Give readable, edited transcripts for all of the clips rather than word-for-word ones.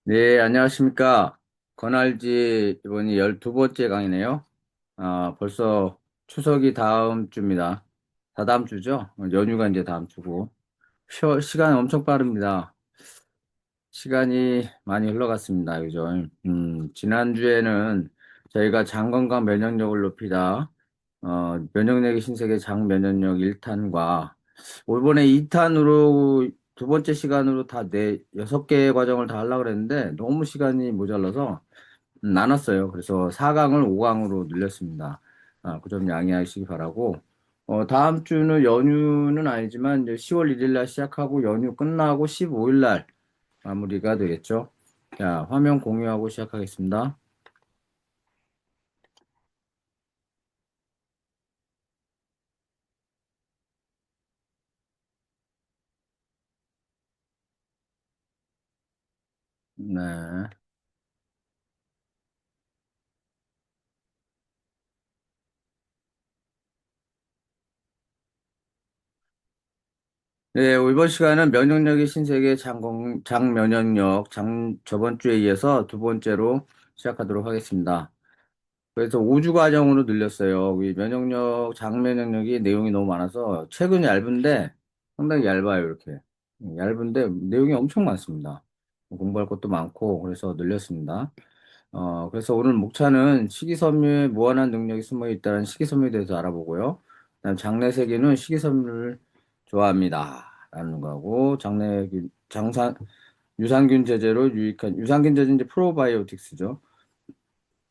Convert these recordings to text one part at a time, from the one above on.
네, 안녕하십니까. 권알지 이번이 12번째 강의네요. 벌써 추석이 다음 주입니다. 다다음 주죠? 연휴가 이제 다음 주고. 시간 엄청 빠릅니다. 시간이 많이 흘러갔습니다. 그죠? 지난주에는 저희가 장건강 면역력을 높이다, 면역력의 신세계 장면역력 1탄과 이번에 2탄으로 두 번째 시간으로 다 여섯 개의 과정을 다 하려고 그랬는데 너무 시간이 모자라서 나눴어요. 그래서 4강을 5강으로 늘렸습니다. 그 점 양해하시기 바라고. 다음 주는 연휴는 아니지만 이제 10월 1일 날 시작하고 연휴 끝나고 15일 날 마무리가 되겠죠. 자, 화면 공유하고 시작하겠습니다. 네. 네, 이번 시간은 면역력의 신세계 장면역력, 저번 주에 이어서 두 번째로 시작하도록 하겠습니다. 그래서 5주 과정으로 늘렸어요. 이 면역력, 장면역력이 내용이 너무 많아서 책은 얇은데 상당히 얇아요, 이렇게. 얇은데 내용이 엄청 많습니다. 공부할 것도 많고 그래서 늘렸습니다. 그래서 오늘 목차는 식이섬유에 무한한 능력이 숨어 있다는 식이섬유에 대해서 알아보고요. 그다음 장내세균은 식이섬유를 좋아합니다. 라는 거고, 유산균 제제로 유익한, 유산균 제제 이제 프로바이오틱스죠.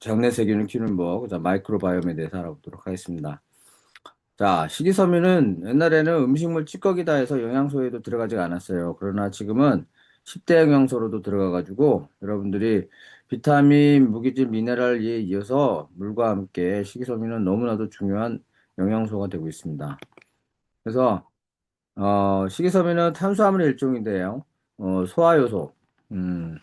장내세균을 키우는 법, 그다음 마이크로바이옴에 대해서 알아보도록 하겠습니다. 자, 식이섬유는 옛날에는 음식물 찌꺼기다 해서 영양소에도 들어가지 않았어요. 그러나 지금은 10대 영양소로도 들어가가지고 여러분들이 비타민, 무기질, 미네랄에 이어서 물과 함께 식이섬유는 너무나도 중요한 영양소가 되고 있습니다. 그래서 식이섬유는 탄수화물의 일종인데요. 소화효소. 음,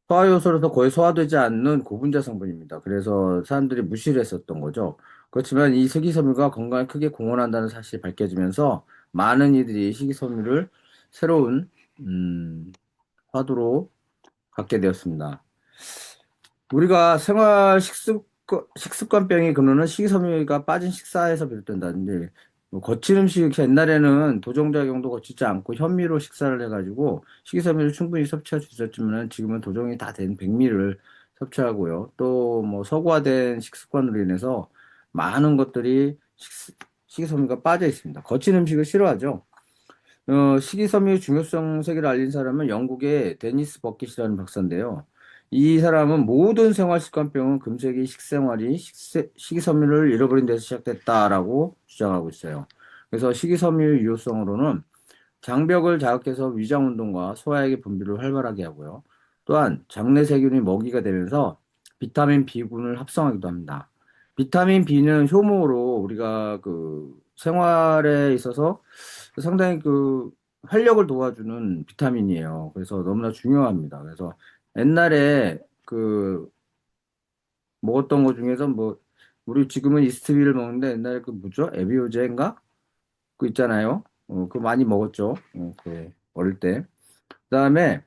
소화효소로서 거의 소화되지 않는 고분자 성분입니다. 그래서 사람들이 무시를 했었던 거죠. 그렇지만 이 식이섬유가 건강에 크게 공헌한다는 사실이 밝혀지면서 많은 이들이 식이섬유를 새로운 화두로 갖게 되었습니다. 우리가 식습관병의 근원은 식이섬유가 빠진 식사에서 비롯된다는데, 뭐 거친 음식, 옛날에는 도정작용도 거치지 않고 현미로 식사를 해가지고 식이섬유를 충분히 섭취할 수 있었지만 지금은 도정이 다 된 백미를 섭취하고요. 또 뭐 서구화된 식습관으로 인해서 많은 것들이 식이섬유가 빠져 있습니다. 거친 음식을 싫어하죠. 식이섬유의 중요성 세계를 알린 사람은 영국의 데니스 버킷이라는 박사인데요. 이 사람은 모든 생활습관병은 금세기 식생활이 식이섬유를 잃어버린 데서 시작됐다라고 주장하고 있어요. 그래서 식이섬유의 유효성으로는 장벽을 자극해서 위장운동과 소화액의 분비를 활발하게 하고요. 또한 장내 세균이 먹이가 되면서 비타민 B군을 합성하기도 합니다. 비타민 B는 효모로 우리가 그 생활에 있어서 상당히 그 활력을 도와주는 비타민이에요. 그래서 너무나 중요합니다. 그래서 옛날에 그 먹었던 것 중에서 뭐 우리 지금은 이스트비를 먹는데 옛날에 그 뭐죠? 에비오제인가? 그 있잖아요. 그거 많이 먹었죠. 그 어릴 때. 그다음에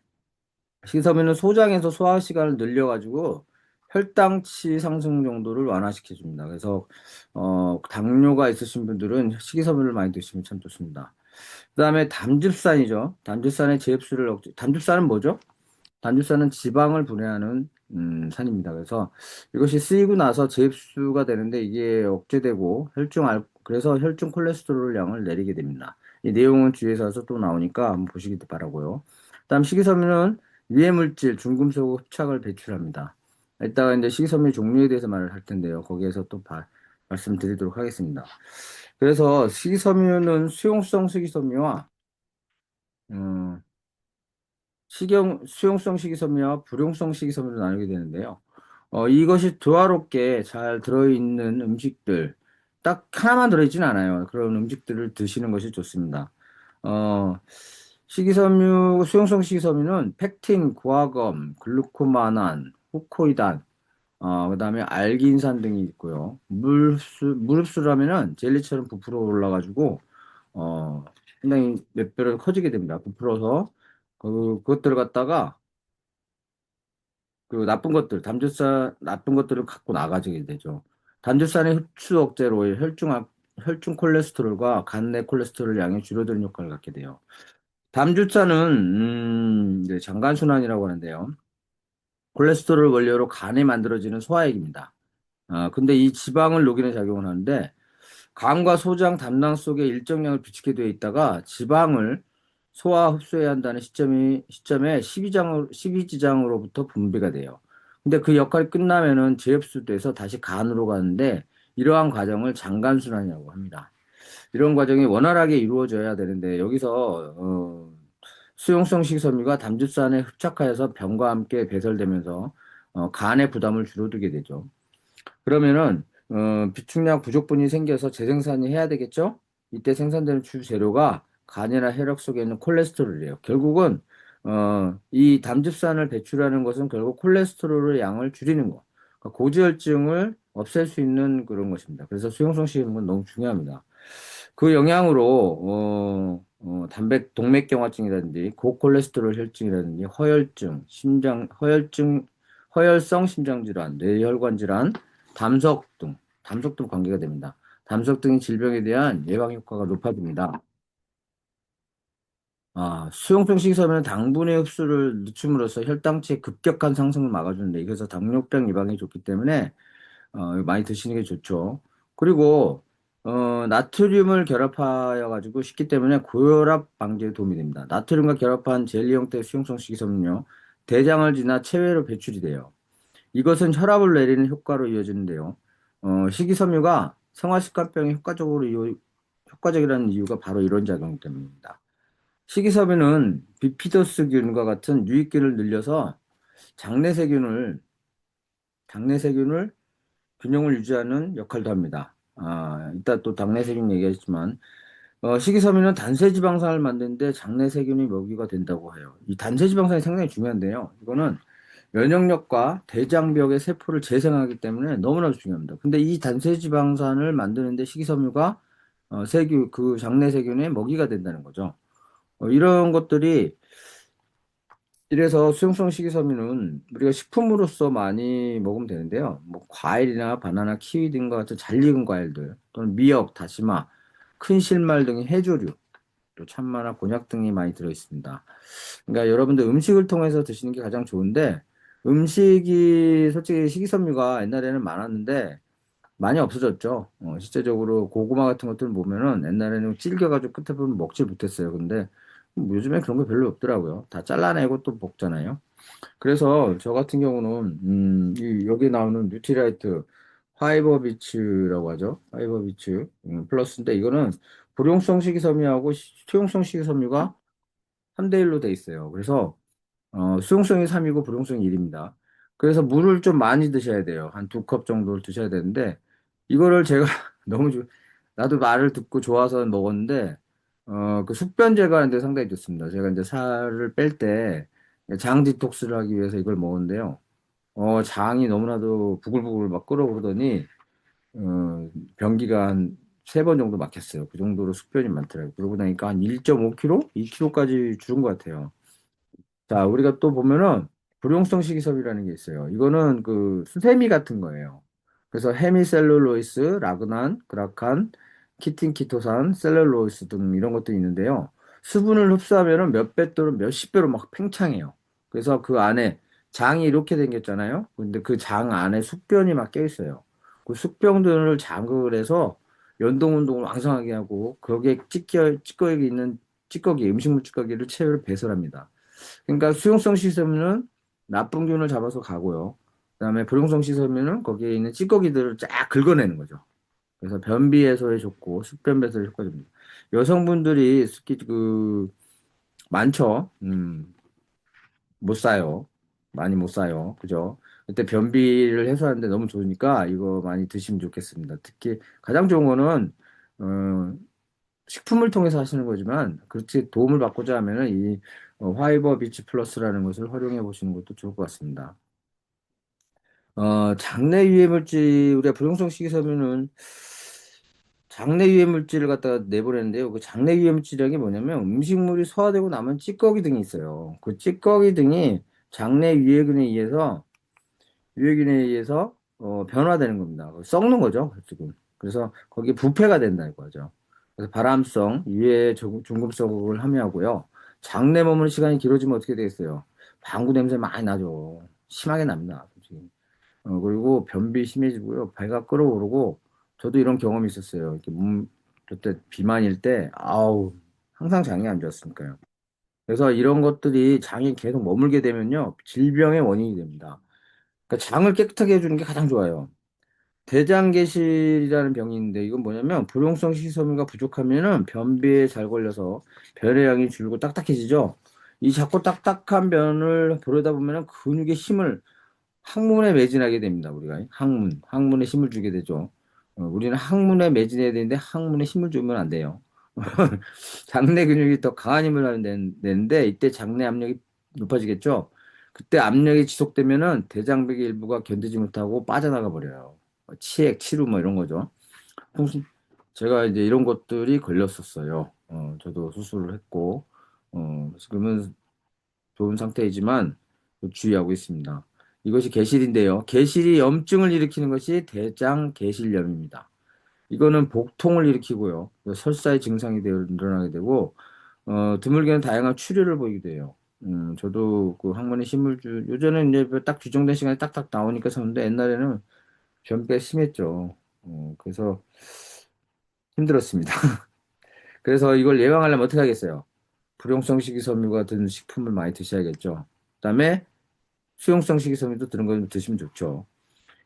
식이섬유는 소장에서 소화 시간을 늘려가지고 혈당치 상승 정도를 완화시켜 줍니다. 그래서 당뇨가 있으신 분들은 식이섬유를 많이 드시면 참 좋습니다. 그다음에 담즙산이죠. 담즙산은 뭐죠? 담즙산은 지방을 분해하는 산입니다. 그래서 이것이 쓰이고 나서 재흡수가 되는데 이게 억제되고 그래서 혈중 콜레스테롤 양을 내리게 됩니다. 이 내용은 뒤에서 또 나오니까 한번 보시기 바라고요. 다음 식이섬유는 유해물질, 중금속 흡착을 배출합니다. 이따가 이제 식이섬유 종류에 대해서 말을 할 텐데요. 거기에서 또 말씀드리도록 하겠습니다. 그래서 식이섬유는 수용성 식이섬유와 음, 수용성 식이섬유와 불용성 식이섬유로 나누게 되는데요. 이것이 조화롭게 잘 들어있는 음식들, 딱 하나만 들어있지는 않아요. 그런 음식들을 드시는 것이 좋습니다. 어, 수용성 식이섬유는 펙틴, 구아검, 글루코마난, 후코이단, 그다음에 알긴산 등이 있고요. 물흡수를 하면은 젤리처럼 부풀어 올라가지고, 어, 상당히 몇 배로 커지게 됩니다. 부풀어서, 그것들을 갖다가 그 나쁜 것들, 담주산 나쁜 것들을 갖고 나가게 되죠. 담주산의 흡수 억제로 혈중 콜레스테롤과 간 내 콜레스테롤 양이 줄어드는 효과를 갖게 돼요. 담주산은 이제 장간순환이라고 하는데요. 콜레스테롤 원료로 간에 만들어지는 소화액입니다. 근데 이 지방을 녹이는 작용을 하는데 간과 소장, 담낭 속에 일정량을 비축해 되어 있다가 지방을 소화 흡수해야 한다는 시점에 십이지장으로부터 분비가 돼요. 근데 그 역할이 끝나면은 재흡수돼서 다시 간으로 가는데 이러한 과정을 장간순환이라고 합니다. 이런 과정이 원활하게 이루어져야 되는데 여기서 수용성 식이섬유가 담즙산에 흡착하여서 병과 함께 배설되면서 간의 부담을 줄어들게 되죠. 그러면은 비축량 부족분이 생겨서 재생산이 해야 되겠죠? 이때 생산되는 주 재료가 간이나 혈액 속에 있는 콜레스테롤이에요. 결국은 이 담즙산을 배출하는 것은 결국 콜레스테롤의 양을 줄이는 거. 그러니까 고지혈증을 없앨 수 있는 그런 것입니다. 그래서 수용성 식이섬유는 너무 중요합니다. 그 영향으로 동맥경화증이라든지 고콜레스테롤 혈증이라든지 허혈성 심장질환, 뇌혈관 질환, 담석 등 관계가 됩니다. 담석 등의 질병에 대한 예방 효과가 높아집니다. 수용성 식이섬유는 당분의 흡수를 늦춤으로써 혈당치의 급격한 상승을 막아주는데, 그래서 당뇨병 예방에 좋기 때문에 많이 드시는 게 좋죠. 그리고 나트륨을 결합하여 가지고 쉽기 때문에 고혈압 방지에 도움이 됩니다. 나트륨과 결합한 젤리 형태의 수용성 식이섬유는요, 대장을 지나 체외로 배출이 돼요. 이것은 혈압을 내리는 효과로 이어지는데요. 식이섬유가 생활습관병에 효과적이라는 이유가 바로 이런 작용 때문입니다. 식이섬유는 비피더스균과 같은 유익균을 늘려서 장내 세균을 장내 세균을 균형을 유지하는 역할도 합니다. 이따 또 당내 세균 얘기하지만 식이섬유는 단세지방산을 만드는데 장내 세균이 먹이가 된다고 해요. 이 단세지방산이 상당히 중요한데요. 이거는 면역력과 대장벽의 세포를 재생하기 때문에 너무나도 중요합니다. 근데 이 단세지방산을 만드는데 식이섬유가 그 장내 세균의 먹이가 된다는 거죠. 이런 것들이 이래서 수용성 식이섬유는 우리가 식품으로서 많이 먹으면 되는데요. 뭐 과일이나 바나나, 키위 등과 같은 잘 익은 과일들 또는 미역, 다시마, 큰 실말 등의 해조류, 또 참마나 곤약 등이 많이 들어 있습니다. 그러니까 여러분들 음식을 통해서 드시는 게 가장 좋은데 음식이 솔직히 식이섬유가 옛날에는 많았는데 많이 없어졌죠. 실제적으로 고구마 같은 것들 보면은 옛날에는 질겨가지고 끝에 보면 먹지 못했어요. 근데 요즘에 그런 거 별로 없더라고요. 다 잘라내고 또 먹잖아요. 그래서 저 같은 경우는 여기 나오는 뉴트리라이트 파이버비츠라고 하죠. 파이버비츠 플러스인데 이거는 불용성 식이섬유하고 수용성 식이섬유가 3대1로 돼 있어요. 그래서 수용성이 3이고 불용성이 1입니다. 그래서 물을 좀 많이 드셔야 돼요. 한 2컵 정도를 드셔야 되는데 이거를 제가 너무 나도 말을 듣고 좋아서 먹었는데 그 숙변 제거하는데 상당히 좋습니다. 제가 이제 살을 뺄 때 장 디톡스를 하기 위해서 이걸 먹었는데요. 장이 너무나도 부글부글 막 끓어오르더니 변기가 한 3번 정도 막혔어요. 그 정도로 숙변이 많더라고요. 그러고 나니까 한 1.5kg, 2kg까지 줄은 것 같아요. 자, 우리가 또 보면은 불용성 식이섬유라는 게 있어요. 이거는 그 수세미 같은 거예요. 그래서 헤미셀룰로이스, 라그난, 그라칸, 키틴, 키토산, 셀룰로이스 등 이런 것들이 있는데요. 수분을 흡수하면은 몇 배 또는 몇십 배로 막 팽창해요. 그래서 그 안에 장이 이렇게 생겼잖아요. 근데 그 장 안에 숙변이 막 껴 있어요. 그 숙변들을 자극을 해서 연동 운동을 왕성하게 하고 거기에 찌꺼기 있는 음식물 찌꺼기를 체외로 배설합니다. 그러니까 수용성 식이섬유는 나쁜 균을 잡아서 가고요. 그다음에 불용성 식이섬유는 거기에 있는 찌꺼기들을 쫙 긁어내는 거죠. 그래서 변비 해소에 좋고 숙변 배설에 효과적입니다. 여성분들이 특히 그 많죠. 못 사요. 많이 못 사요. 그죠? 그때 변비를 해소하는데 너무 좋으니까 이거 많이 드시면 좋겠습니다. 특히 가장 좋은 거는 어, 식품을 통해서 하시는 거지만 그렇지 도움을 받고자 하면은 이 화이버 비치 플러스라는 것을 활용해 보시는 것도 좋을 것 같습니다. 장내 유해 물질 우리가 불용성 식이섬유는 장내 유해 물질을 갖다가 내보내는데요. 그 장내 유해 물질이라는 게 뭐냐면 음식물이 소화되고 남은 찌꺼기 등이 있어요. 그 찌꺼기 등이 장내 유해균에 의해서 유해균에 의해서 변화되는 겁니다. 썩는 거죠, 지금. 그래서 거기에 부패가 된다 이거죠. 그래서 발암성, 유해 중금속을 함유하고요. 장내 머무는 시간이 길어지면 어떻게 되겠어요? 방구 냄새 많이 나죠. 심하게 납니다. 솔직히. 그리고 변비 심해지고요. 배가 끓어오르고, 저도 이런 경험이 있었어요. 이렇게 그때 비만일 때, 아우, 항상 장이 안 좋았으니까요. 그래서 이런 것들이 장에 계속 머물게 되면요, 질병의 원인이 됩니다. 그러니까 장을 깨끗하게 해주는 게 가장 좋아요. 대장계실이라는 병이 있는데 이건 뭐냐면 불용성 식이섬유가 부족하면은 변비에 잘 걸려서 변의 양이 줄고 딱딱해지죠. 이 자꾸 딱딱한 변을 보려다 보면은 근육의 힘을 항문에 매진하게 됩니다. 우리가 항문에 힘을 주게 되죠. 우리는 항문에 매진해야 되는데 항문에 힘을 주면 안 돼요. 장내 근육이 더 강한 힘을 하면 되는데 이때 장내 압력이 높아지겠죠. 그때 압력이 지속되면은 대장벽의 일부가 견디지 못하고 빠져나가 버려요. 치액, 치루 뭐 이런 거죠. 평소 제가 이제 이런 것들이 걸렸었어요. 저도 수술을 했고, 지금은 좋은 상태이지만 주의하고 있습니다. 이것이 개실인데요. 개실이 염증을 일으키는 것이 대장개실염입니다. 이거는 복통을 일으키고요. 설사의 증상이 늘어나게 되고, 드물게는 다양한 추류를 보이게 돼요. 저도 그 항문에 요즘은 이제 딱 규정된 시간에 딱딱 나오니까 섰는데 옛날에는 변비가 심했죠. 그래서 힘들었습니다. 그래서 이걸 예방하려면 어떻게 하겠어요? 불용성 식이섬유가 든 식품을 많이 드셔야겠죠. 그다음에 수용성 식이섬유도 드는 거 드시면 좋죠.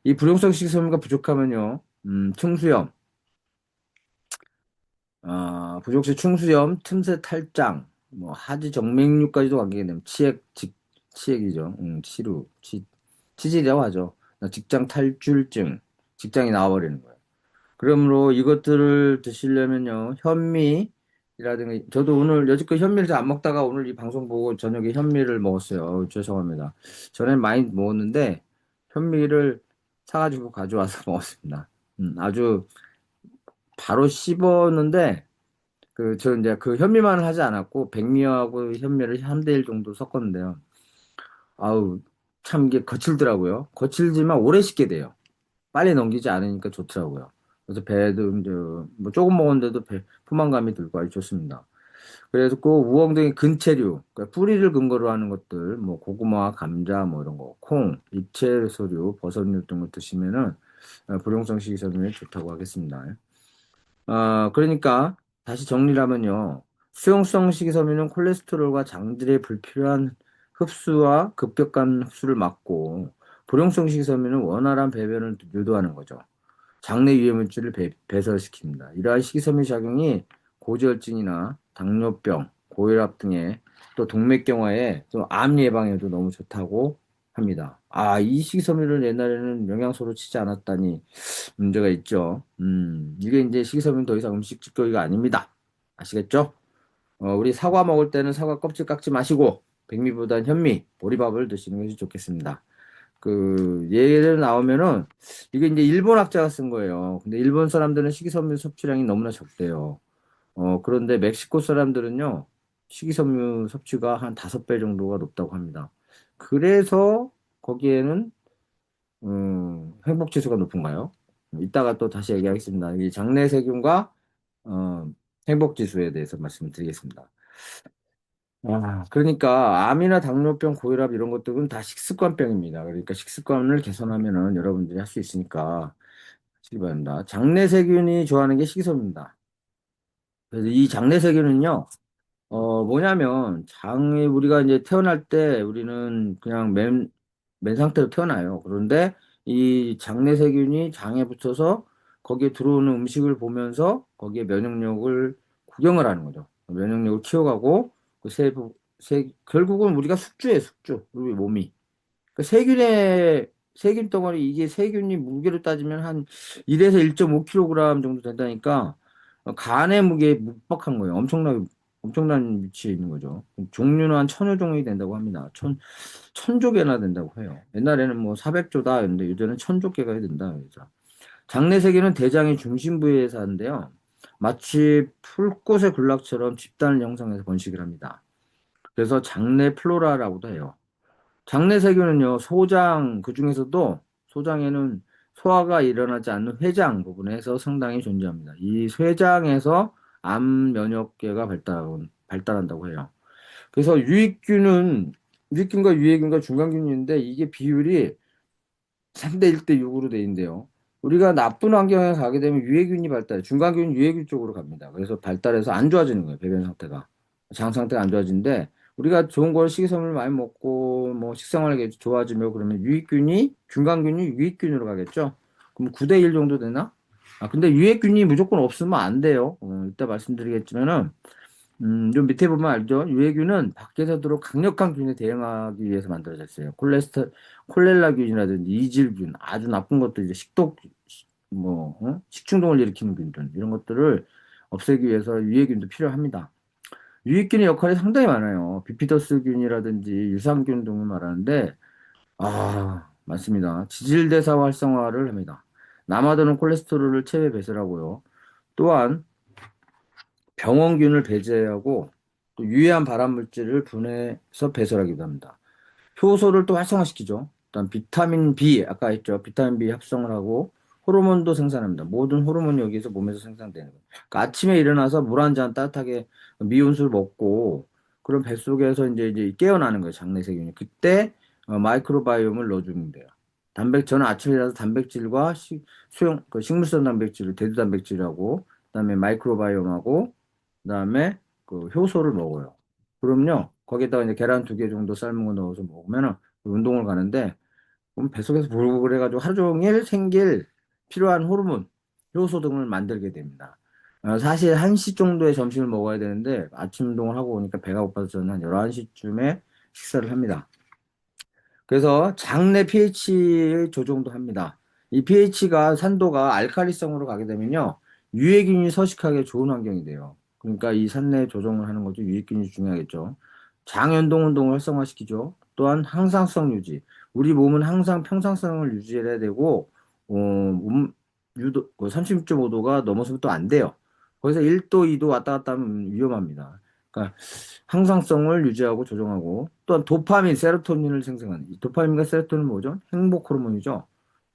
이 불용성 식이섬유가 부족하면요, 충수염, 부족시 충수염, 틈새 탈장, 뭐 하지 정맥류까지도 관계가 되면 치액이죠. 치질이라고 하죠. 직장 탈출증, 직장이 나와버리는 거예요. 그러므로 이것들을 드시려면요, 현미라든가, 저도 오늘 여지껏 현미를 잘 안 먹다가 오늘 이 방송 보고 저녁에 현미를 먹었어요. 죄송합니다. 전엔 많이 먹었는데, 현미를 사가지고 가져와서 먹었습니다. 아주 바로 씹었는데, 저 이제 그 현미만을 하지 않았고, 백미하고 현미를 3대1 정도 섞었는데요. 아우, 참 이게 거칠더라고요. 거칠지만 오래 씹게 돼요. 빨리 넘기지 않으니까 좋더라고요. 그래서 배도 이제 뭐 조금 먹었는데도 포만감이 들고 아주 좋습니다. 그래서 그 우엉 등의 근체류, 그러니까 뿌리를 근거로 하는 것들, 뭐 고구마, 감자, 뭐 이런 거, 콩, 잎채소류, 버섯류 등을 드시면은 불용성 식이섬유에 좋다고 하겠습니다. 그러니까 다시 정리를 하면요. 수용성 식이섬유는 콜레스테롤과 장질의 불필요한 흡수와 급격한 흡수를 막고 불용성 식이섬유는 원활한 배변을 유도하는 거죠. 장내 유해물질을 배설시킵니다. 이러한 식이섬유 작용이 고지혈증이나 당뇨병, 고혈압 등의 또 동맥경화에 또 암 예방에도 너무 좋다고 합니다. 이 식이섬유를 옛날에는 영양소로 치지 않았다니 문제가 있죠. 이게 이제 식이섬유는 더 이상 음식 찌꺼기가 아닙니다. 아시겠죠? 우리 사과 먹을 때는 사과 껍질 깎지 마시고 백미보단 현미, 보리밥을 드시는 것이 좋겠습니다. 예를 나오면은, 이게 이제 일본 학자가 쓴 거예요. 근데 일본 사람들은 식이섬유 섭취량이 너무나 적대요. 그런데 멕시코 사람들은요, 식이섬유 섭취가 한 5배 정도가 높다고 합니다. 그래서 거기에는, 행복지수가 높은가요? 이따가 또 다시 얘기하겠습니다. 이 장내세균과, 어, 행복지수에 대해서 말씀을 드리겠습니다. 그러니까 암이나 당뇨병, 고혈압 이런 것들은 다 식습관병입니다. 그러니까 식습관을 개선하면은 여러분들이 할 수 있으니까 하시기 바랍니다. 장내세균이 좋아하는 게 식이섬유입니다. 그래서 이 장내세균은요, 뭐냐면 장에 우리가 이제 태어날 때 우리는 그냥 맨 상태로 태어나요. 그런데 이 장내세균이 장에 붙어서 거기에 들어오는 음식을 보면서 거기에 면역력을 구경을 하는 거죠. 면역력을 키워가고 결국은 우리가 숙주예요, 숙주. 우리 몸이. 그 세균 덩어리, 이게 세균이 무게로 따지면 한 1에서 1.5kg 정도 된다니까, 간의 무게에 묵박한 거예요. 엄청난 위치에 있는 거죠. 종류는 한 1000여 종이 된다고 합니다. 천조 개나 된다고 해요. 옛날에는 뭐 400조다 했는데 요즘은 1000조 개가 된다. 그래서. 장내 세균은 대장의 중심 부위에 사는데요. 마치 풀꽃의 군락처럼 집단을 형성해서 번식을 합니다. 그래서 장내 플로라라고도 해요. 장내세균은요, 소장, 그중에서도 소장에는 소화가 일어나지 않는 회장 부분에서 상당히 존재합니다. 이 회장에서 암 면역계가 발달한다고 해요. 그래서 유익균과 유해균과 중간균인데 이게 비율이 3대 1대 6으로 돼 있는데요. 우리가 나쁜 환경에 가게 되면 유해균이 발달해. 중간균은 유해균 쪽으로 갑니다. 그래서 발달해서 안 좋아지는 거예요. 배변 상태가. 장 상태가 안 좋아지는데 우리가 좋은 걸 식이섬유를 많이 먹고 뭐 식생활이 좋아지며 그러면 중간균이 유익균으로 가겠죠. 그럼 9대 1 정도 되나? 아, 근데 유해균이 무조건 없으면 안 돼요. 이따 말씀드리겠지만은 좀 밑에 보면 알죠? 유해균은 밖에서 들어 강력한 균에 대응하기 위해서 만들어졌어요. 콜렐라균이라든지 이질균, 아주 나쁜 것들, 이제 식중독을 일으키는 균들, 이런 것들을 없애기 위해서 유해균도 필요합니다. 유익균의 역할이 상당히 많아요. 비피더스균이라든지 유산균 등을 말하는데, 많습니다. 지질대사 활성화를 합니다. 남아도는 콜레스테롤을 체외 배설하고요. 또한 병원균을 배제하고 또 유해한 발암물질을 분해해서 배설하기도 합니다. 효소를 또 활성화시키죠. 일단 비타민 B, 아까 했죠. 비타민 B 합성을 하고 호르몬도 생산합니다. 모든 호르몬이 여기서 몸에서 생산되는 거예요. 그러니까 아침에 일어나서 물 한 잔 따뜻하게 미온수를 먹고 그런 뱃속에서 이제 깨어나는 거예요. 장내세균이. 그때 마이크로바이옴을 넣어주면 돼요. 저는 아침에 일어나서 단백질과 식물성 단백질을 대두 단백질하고 그다음에 마이크로바이옴하고 그다음에 그 효소를 먹어요. 그럼요. 거기다가 이제 계란 2개 정도 삶은 거 넣어서 먹으면은 운동을 가는데 그럼 뱃속에서 부글부글 해가지고 하루 종일 생길 필요한 호르몬, 효소 등을 만들게 됩니다. 사실 1시 정도에 점심을 먹어야 되는데 아침 운동을 하고 오니까 배가 고파서 저는 한 11시쯤에 식사를 합니다. 그래서 장내 pH 조정도 합니다. 이 pH가 산도가 알칼리성으로 가게 되면요. 유해균이 서식하기 좋은 환경이 돼요. 그러니까 이 산내 조정을 하는 것도 유해균이 중요하겠죠. 장연동 운동을 활성화시키죠. 또한 항상성 유지. 우리 몸은 항상 평상성을 유지해야 되고, 유도, 36.5도가 넘어서면 또 안 돼요. 거기서 1도, 2도 왔다 갔다 하면 위험합니다. 그러니까 항상성을 유지하고 조정하고 또한 도파민, 세로토닌을 생성하는 이 도파민과 세로토닌은 뭐죠? 행복 호르몬이죠.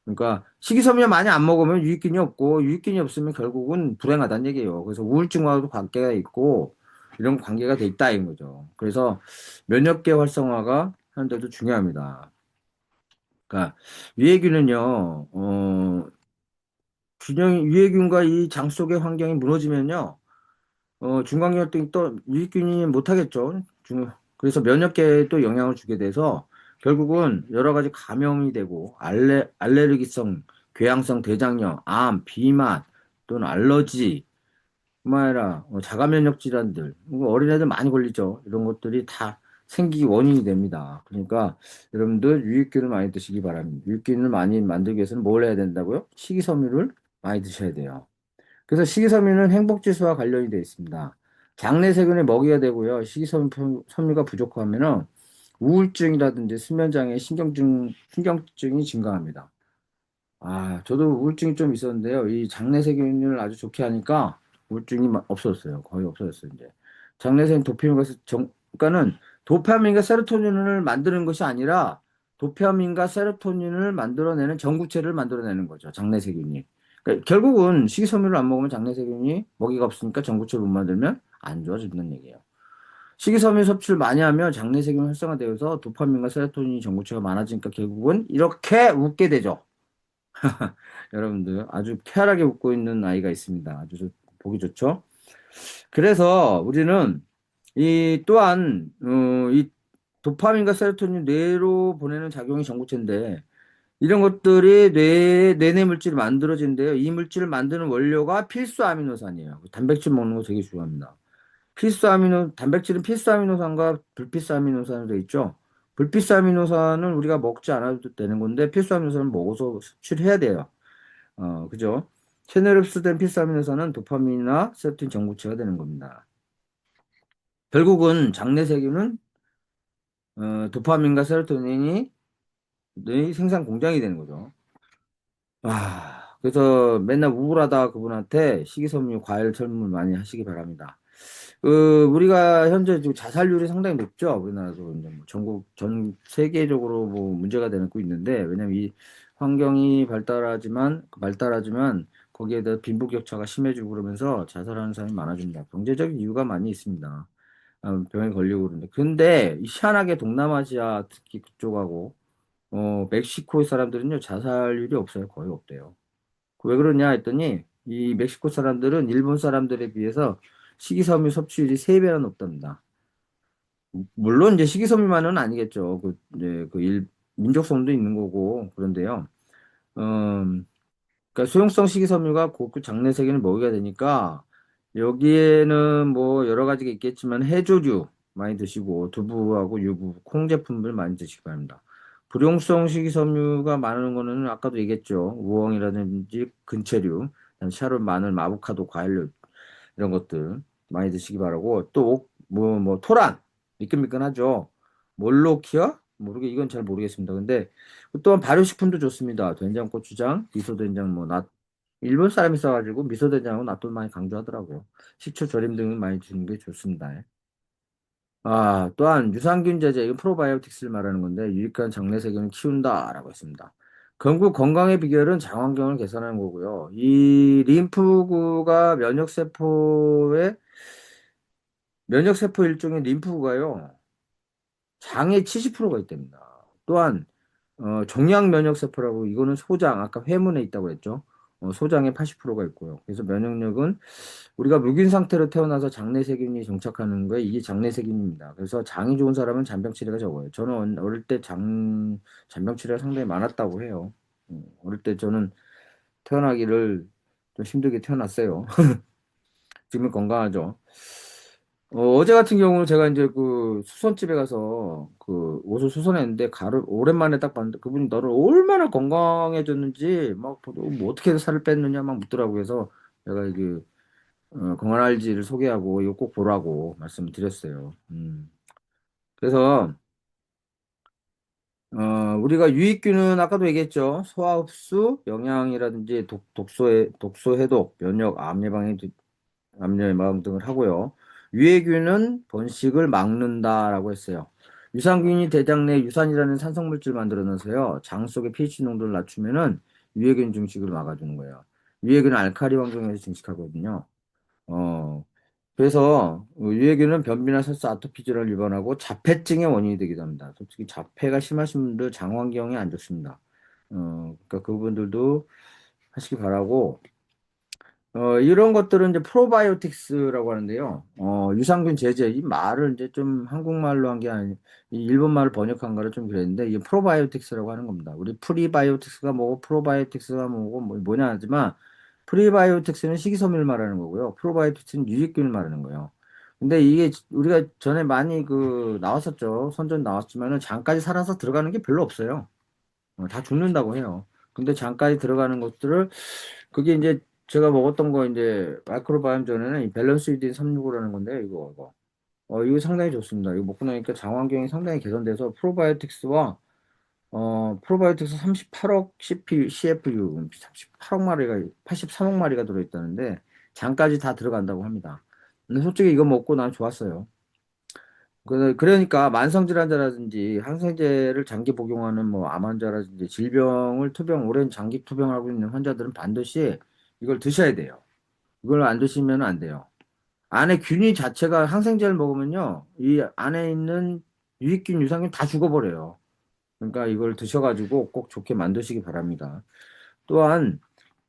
그러니까 식이섬유 많이 안 먹으면 유익균이 없고 유익균이 없으면 결국은 불행하다는 얘기예요. 그래서 우울증과도 관계가 있고 이런 관계가 돼 있다 이런 거죠. 그래서 면역계 활성화가 하는데도 중요합니다. 그러니까 유해균은요, 유해균과 이 장 속의 환경이 무너지면요, 중간기혈증이 또 유익균이 못하겠죠. 그래서 면역계에 또 영향을 주게 돼서 결국은 여러 가지 감염이 되고 알레르기성, 궤양성 대장염, 암, 비만 또는 알러지, 뿐만 아니라 자가 면역 질환들, 이거 어린애들 많이 걸리죠. 이런 것들이 다 생기기 원인이 됩니다. 그러니까 여러분들 유익균을 많이 드시기 바랍니다. 유익균을 많이 만들기 위해서는 뭘 해야 된다고요? 식이섬유를 많이 드셔야 돼요. 그래서 식이섬유는 행복지수와 관련이 되어 있습니다. 장내세균에 먹이가 되고요. 식이섬유가 부족하면은 우울증이라든지 수면장애, 신경증이 증가합니다. 저도 우울증이 좀 있었는데요. 이 장내세균을 아주 좋게 하니까 우울증이 없어졌어요. 거의 없어졌어요, 이제. 장내세균 그러니까는 도파민과 세로토닌을 만드는 것이 아니라 도파민과 세로토닌을 만들어내는 전구체를 만들어내는 거죠. 장내세균이. 그러니까 결국은 식이섬유를 안 먹으면 장내세균이 먹이가 없으니까 전구체를 못 만들면 안 좋아진다는 얘기예요. 식이섬유 섭취를 많이 하면 장내세균 활성화되어서 도파민과 세로토닌 전구체가 많아지니까 결국은 이렇게 웃게 되죠. 여러분들 아주 쾌활하게 웃고 있는 아이가 있습니다. 보기 좋죠? 그래서 우리는 이 또한 이 도파민과 세로토닌 뇌로 보내는 작용이 전구체인데 이런 것들이 내내 물질이 만들어진대요. 이 물질을 만드는 원료가 필수 아미노산이에요. 단백질 먹는 거 되게 중요합니다. 단백질은 필수 아미노산과 불필수 아미노산으로 되어 있죠. 불필수 아미노산은 우리가 먹지 않아도 되는 건데 필수 아미노산은 먹어서 섭취를 해야 돼요. 그죠? 체내로 흡수된 필수 아미노산은 도파민이나 세로토닌 전구체가 되는 겁니다. 결국은 장내 세균은 도파민과 세로토닌이 생산 공장이 되는 거죠. 그래서 맨날 우울하다 그분한테 식이섬유 과일 설문 많이 하시기 바랍니다. 우리가 현재 지금 자살률이 상당히 높죠. 우리나라도 이제 뭐 전국 전 세계적으로 뭐 문제가 되고 있는데 왜냐면 이 환경이 발달하지만 거기에 대해 빈부격차가 심해지고 그러면서 자살하는 사람이 많아집니다. 경제적인 이유가 많이 있습니다. 병에 걸리고 그러는데 근데 희한하게 동남아시아 특히 그쪽하고 멕시코 사람들은요 자살률이 없어요. 거의 없대요. 왜 그러냐 했더니 이 멕시코 사람들은 일본 사람들에 비해서 식이섬유 섭취율이 3배나 높답니다. 물론 이제 식이섬유만은 아니겠죠. 이제 민족성도 있는 거고 그런데요. 음, 그러니까 소용성 식이섬유가 그 장내세균을 먹이게 되니까 여기에는 뭐 여러 가지가 있겠지만 해조류 많이 드시고 두부하고 유부, 콩 제품들 많이 드시기 바랍니다. 불용성 식이섬유가 많은 거는 아까도 얘기했죠. 우엉이라든지 근체류, 그다음에 샤론, 마늘, 아보카도, 과일류 이런 것들 많이 드시기 바라고 또 토란 미끈미끈하죠. 몰로키아 모르게 이건 잘 모르겠습니다. 근데 또한 발효식품도 좋습니다. 된장, 고추장, 미소된장 일본 사람이 써가지고 미소된장하고 낫또 많이 강조하더라고요. 식초 절임 등을 많이 주는 게 좋습니다. 또한 유산균 제제, 이건 프로바이오틱스를 말하는 건데 유익한 장내세균을 키운다라고 했습니다. 건국 건강의 비결은 장환경을 개선하는 거고요. 이 림프구가 면역세포 일종의 림프구가요. 장에 70%가 있답니다. 또한 종양 면역세포라고 이거는 소장 아까 회문에 있다고 했죠. 소장에 80%가 있고요. 그래서 면역력은 우리가 묵인 상태로 태어나서 장내 세균이 정착하는 거에 이게 장내 세균입니다. 그래서 장이 좋은 사람은 잔병 치레가 적어요. 저는 어릴 때 잔병 치레가 상당히 많았다고 해요. 어릴 때 저는 태어나기를 좀 힘들게 태어났어요. 지금은 건강하죠. 어제 같은 경우는 제가 이제 그 수선집에 가서 그 옷을 수선했는데 오랜만에 딱 봤는데 그분이 너를 얼마나 건강해졌는지 뭐 어떻게 해서 살을 뺐느냐 막 묻더라고요. 그래서 제가 이게 건강 알지를 소개하고 이거 꼭 보라고 말씀을 드렸어요. 그래서 우리가 유익균은 아까도 얘기했죠. 소화 흡수, 영양이라든지 독소 해독, 면역, 암 예방 등을 하고요. 유해균은 번식을 막는다라고 했어요. 유산균이 대장 내 유산이라는 산성물질 만들어내서요. 장 속의 pH 농도를 낮추면은 유해균 증식을 막아주는 거예요. 유해균은 알칼리 환경에서 증식하거든요. 어, 그래서 유해균은 변비나 설사, 아토피 질환을 유발하고 자폐증의 원인이 되기도 합니다. 솔직히 자폐가 심하신 분들 장 환경이 안 좋습니다. 그러니까 그분들도 하시기 바라고 이런 것들은 이제 프로바이오틱스라고 하는데요. 유산균 제제, 이 말을 이제 좀 한국말로 한 게 아니, 이 일본말을 번역한 거를 좀 그랬는데, 이게 프로바이오틱스라고 하는 겁니다. 우리 프리바이오틱스가 뭐고, 프로바이오틱스가 뭐고, 뭐냐 하지만, 프리바이오틱스는 식이섬유를 말하는 거고요. 프로바이오틱스는 유익균을 말하는 거예요. 근데 이게 우리가 전에 많이 나왔었죠. 선전 나왔지만은 장까지 살아서 들어가는 게 별로 없어요. 다 죽는다고 해요. 근데 장까지 들어가는 것들을 그게 이제 제가 먹었던 거 이제 마이크로바이옴 전에는 이 밸런스 유딘 365라는 건데 이거 상당히 좋습니다. 이거 먹고 나니까 장 환경이 상당히 개선돼서 프로바이오틱스 38억 CFU 38억 마리가 83억 마리가 들어있다는데 장까지 다 들어간다고 합니다. 근데 솔직히 이거 먹고 난 좋았어요. 그러니까 만성질환자라든지 항생제를 장기 복용하는 뭐 암 환자라든지 오랜 장기 투병하고 있는 환자들은 반드시 이걸 드셔야 돼요. 이걸 안 드시면 안 돼요. 안에 균이 자체가 항생제를 먹으면요, 이 안에 있는 유익균, 유산균 다 죽어버려요. 그러니까 이걸 드셔가지고 꼭 좋게 만드시기 바랍니다. 또한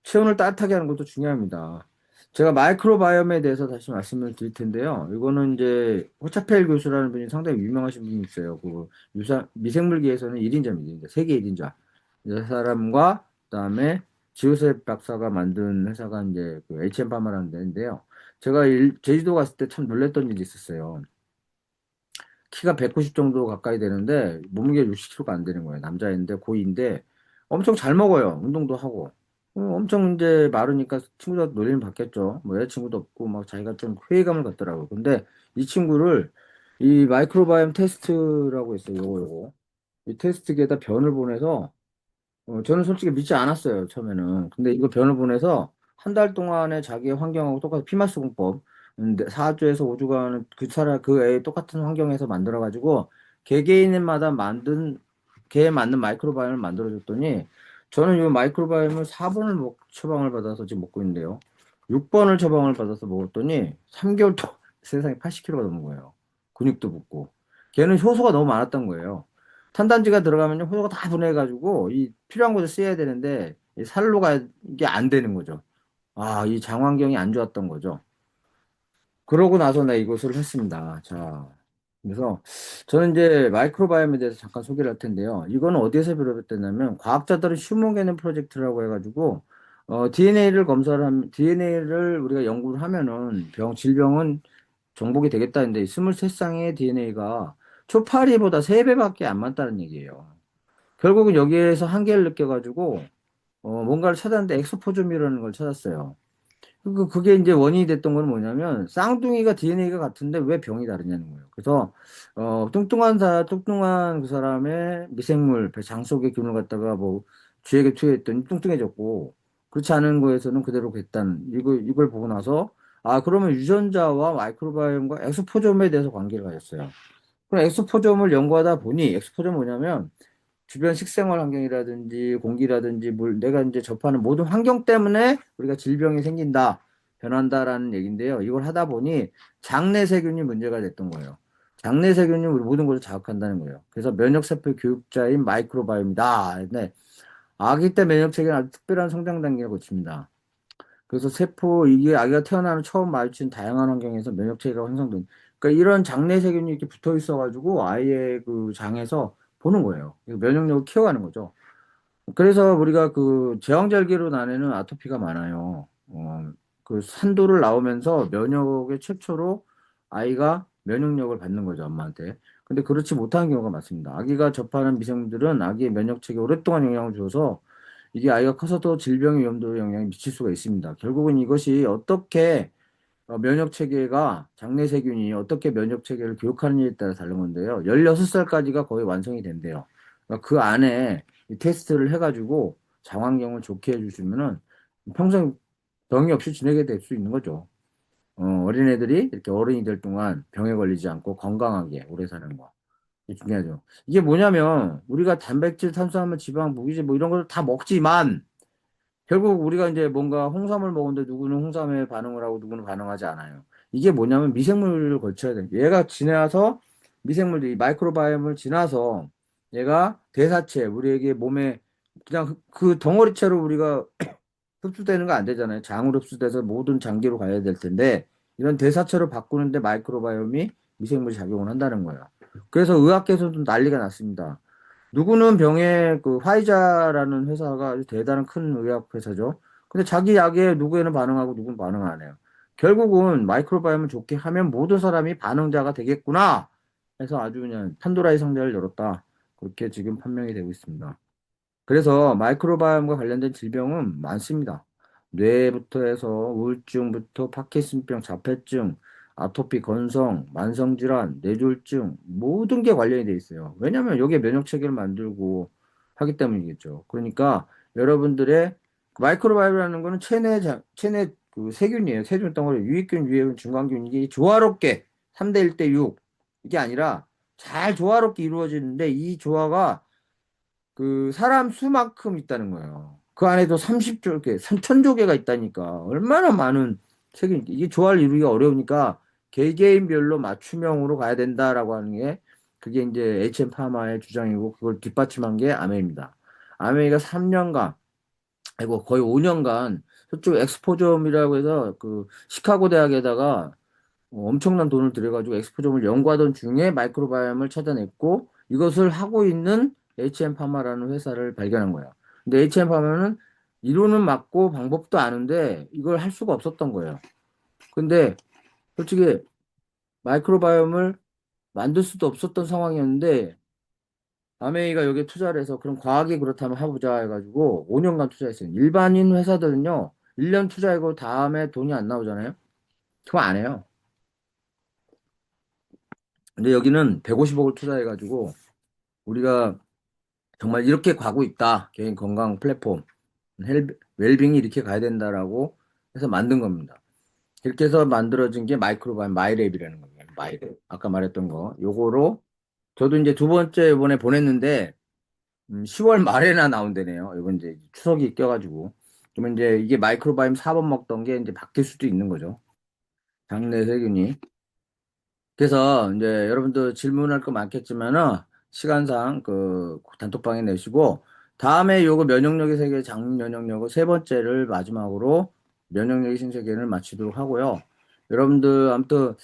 체온을 따뜻하게 하는 것도 중요합니다. 제가 마이크로바이옴에 대해서 다시 말씀을 드릴 텐데요. 이거는 이제 호차펠 교수라는 분이 상당히 유명하신 분이 있어요. 미생물계에서는 1인자입니다. 세계 1인자. 이 사람과 그다음에 지오셉 박사가 만든 회사가 이제 그 HM파마라는 데인데요. 제가 제주도 갔을 때 참 놀랬던 일이 있었어요. 키가 190 정도 가까이 되는데 몸무게 60kg가 안 되는 거예요. 남자인데 고이인데 엄청 잘 먹어요. 운동도 하고. 엄청 이제 마르니까 친구들한테 놀림을 받겠죠. 뭐 여자친구도 없고 막 자기가 좀 회의감을 갖더라고요. 근데 이 친구를 이 마이크로바이옴 테스트라고 있어요. 요거. 이 테스트기에다 변을 보내서 저는 솔직히 믿지 않았어요. 처음에는. 근데 이거 변을 보내서 한 달 동안에 자기의 환경하고 똑같이 피마스 공법 4주에서 5주간은 그 애 똑같은 환경에서 만들어가지고 개개인마다 개에 맞는 마이크로바이옴을 만들어줬더니 저는 이 마이크로바이옴을 4번을 처방을 받아서 지금 먹고 있는데요. 6번을 처방을 받아서 먹었더니 3개월 동안 세상에 80kg가 넘은 거예요. 근육도 붙고. 걔는 효소가 너무 많았던 거예요. 탄단지가 들어가면 효소가 다 분해해가지고 이 필요한 곳에 쓰여야 되는데 이 살로가 이게 안 되는 거죠. 아, 이 장환경이 안 좋았던 거죠. 그러고 나서 나 이것을 했습니다. 자, 그래서 저는 이제 마이크로바이옴에 대해서 잠깐 소개를 할 텐데요. 이거는 어디에서 비롯됐냐면 과학자들은 휴먼 게놈 프로젝트라고 해가지고 DNA를 우리가 연구를 하면은 질병은 정복이 되겠다는데 23쌍의 DNA가 초파리보다 3배밖에 안 많다는 얘기예요. 결국은 여기에서 한계를 느껴가지고 뭔가를 찾았는데 엑소포즘이라는 걸 찾았어요. 그게 이제 원인이 됐던 건 뭐냐면 쌍둥이가 DNA가 같은데 왜 병이 다르냐는 거예요. 그래서 뚱뚱한 그 사람의 미생물 장 속의 균을 갖다가 뭐 쥐에게 투여했더니 뚱뚱해졌고 그렇지 않은 거에서는 그대로 됐다는 이걸 보고 나서 아 그러면 유전자와 마이크로바이옴과 엑소포좀에 대해서 관계를 가졌어요. 그럼 엑소포좀을 연구하다 보니 엑소포좀 뭐냐면 주변 식생활 환경이라든지 공기라든지 내가 이제 접하는 모든 환경 때문에 우리가 질병이 생긴다, 변한다라는 얘기인데요. 이걸 하다 보니 장내 세균이 문제가 됐던 거예요. 장내 세균이 우리 모든 것을 자극한다는 거예요. 그래서 면역세포 교육자인 마이크로바이옴이다. 네. 아기 때 면역 체계는 아주 특별한 성장 단계를 거칩니다. 그래서 이게 아기가 태어나는 처음 마주친 다양한 환경에서 면역 체계가 형성된. 그러니까 이런 장내 세균이 이렇게 붙어 있어가지고 아이의 그 장에서 보는 거예요. 면역력을 키워가는 거죠. 그래서 우리가 그 제왕절개로 나뉘는 아토피가 많아요. 그 산도를 나오면서 면역의 최초로 아이가 면역력을 받는 거죠, 엄마한테. 근데 그렇지 못하는 경우가 많습니다. 아기가 접하는 미생물들은 아기의 면역 체계에 오랫동안 영향을 줘서 이게 아이가 커서도 질병의 위험도에 영향이 미칠 수가 있습니다. 결국은 이것이 어떻게 면역 체계가 장내 세균이 어떻게 면역 체계를 교육하느냐에 따라 다른 건데요. 16살까지가 거의 완성이 된대요. 그러니까 그 안에 이 테스트를 해가지고 장환경을 좋게 해주시면은 평생 병이 없이 지내게 될 수 있는 거죠. 어린애들이 이렇게 어른이 될 동안 병에 걸리지 않고 건강하게 오래 사는 거. 이게 중요하죠. 이게 뭐냐면 우리가 단백질, 탄수화물, 지방, 무기질 뭐 이런 걸 다 먹지만 결국 우리가 이제 뭔가 홍삼을 먹는데 누구는 홍삼에 반응을 하고 누구는 반응하지 않아요. 이게 뭐냐면 미생물을 거쳐야 돼. 얘가 지나서 미생물들이 마이크로바이옴을 지나서 얘가 대사체 우리에게 몸에 그냥 그 덩어리째로 우리가 흡수되는 거 안 되잖아요. 장으로 흡수돼서 모든 장기로 가야 될 텐데 이런 대사체로 바꾸는데 마이크로바이옴이 미생물이 작용을 한다는 거예요. 그래서 의학계에서도 난리가 났습니다. 누구는 병에 그 화이자라는 회사가 아주 대단한 큰 의학 회사죠. 근데 자기 약에 누구에는 반응하고 누구는 반응 안 해요. 결국은 마이크로바이옴을 좋게 하면 모든 사람이 반응자가 되겠구나 해서 아주 그냥 판도라의 상자를 열었다. 그렇게 지금 판명이 되고 있습니다. 그래서 마이크로바이옴과 관련된 질병은 많습니다. 뇌부터 해서 우울증부터 파킨슨병, 자폐증, 아토피 건성, 만성질환, 뇌졸중 모든 게 관련이 돼 있어요. 왜냐하면 여기에 면역 체계를 만들고 하기 때문이겠죠. 그러니까 여러분들의 마이크로바이옴이라는 거는 체내 그 세균이에요. 세균 덩어리, 유익균, 유해균, 중간균 이게 조화롭게 3대 1대 6 이게 아니라 잘 조화롭게 이루어지는데 이 조화가 그 사람 수만큼 있다는 거예요. 그 안에도 30조 개, 3천조 개가 있다니까. 얼마나 많은 책이, 이게 조화를 이루기가 어려우니까 개개인별로 맞춤형으로 가야 된다라고 하는 게 그게 이제 HM파마의 주장이고 그걸 뒷받침한 게 아메이입니다. 아메이가 3년간, 아이고, 거의 5년간 저쪽 엑스포점이라고 해서 그 시카고 대학에다가 엄청난 돈을 들여가지고 엑스포점을 연구하던 중에 마이크로바이옴을 찾아냈고 이것을 하고 있는 HM파마라는 회사를 발견한 거예요. 근데 HM파마는 이론은 맞고 방법도 아는데 이걸 할 수가 없었던 거예요. 근데 솔직히 마이크로바이옴을 만들 수도 없었던 상황이었는데 아메이가 여기에 투자를 해서 그럼 과학이 그렇다면 해보자 해가지고 5년간 투자했어요. 일반인 회사들은요 1년 투자하고 다음에 돈이 안 나오잖아요. 그럼 안 해요. 근데 여기는 150억을 투자해가지고 우리가 정말 이렇게 가고 있다. 개인 건강 플랫폼, 웰빙이 이렇게 가야 된다라고 해서 만든 겁니다. 그렇게 해서 만들어진 게 마이크로바이옴 마이랩이라는 거예요. 마이랩. 아까 말했던 거. 요거로 저도 이제 두 번째 이번에 보냈는데 10월 말에나 나온대네요. 이번 이제 추석이 껴가지고. 그러면 이제 이게 마이크로바이옴 4번 먹던 게 이제 바뀔 수도 있는 거죠. 장내 세균이. 그래서 이제 여러분도 질문할 거 많겠지만은 시간상 그 단톡방에 내시고 다음에 요거 면역력의 세계 장 면역력을 세 번째를 마지막으로 면역력의 신세계를 마치도록 하고요. 여러분들 아무튼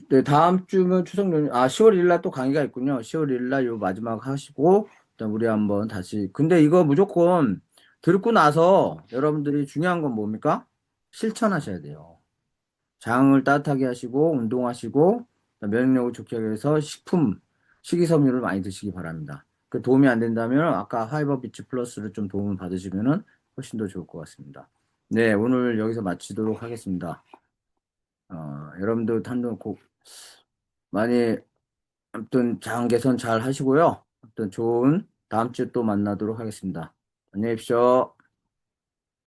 네, 다음 주면 추석 연휴 10월 1일 날 또 강의가 있군요. 10월 1일 날 요 마지막 하시고 일단 우리 한번 다시 근데 이거 무조건 듣고 나서 여러분들이 중요한 건 뭡니까? 실천하셔야 돼요. 장을 따뜻하게 하시고 운동하시고 면역력을 좋게 하기 위해서 식이섬유를 많이 드시기 바랍니다. 그 도움이 안 된다면 아까 하이버 비치 플러스를 좀 도움을 받으시면은 훨씬 더 좋을 것 같습니다. 네, 오늘 여기서 마치도록 하겠습니다. 여러분들 한번 꼭 많이 아무튼 장 개선 잘 하시고요. 아무튼 좋은 다음 주에 또 만나도록 하겠습니다. 안녕히 계십시오.